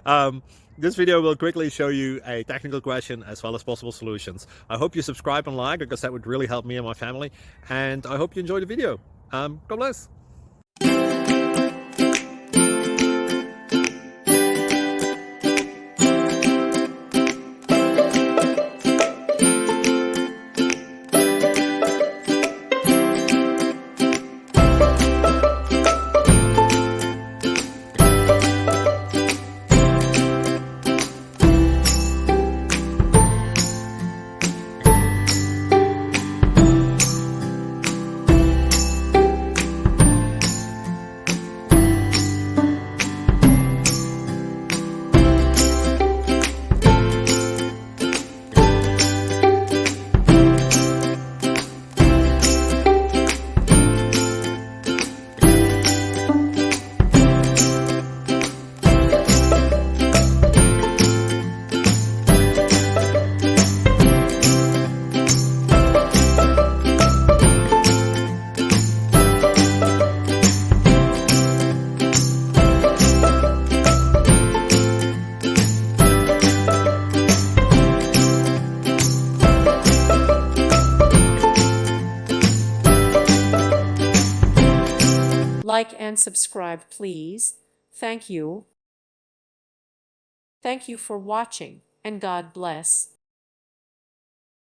um, this video will quickly show you a technical question as well as possible solutions. I hope you subscribe and like, because that would really help me and my family. And I hope you enjoy the video. God bless. Like and subscribe, please. Thank you. Thank you for watching, and God bless.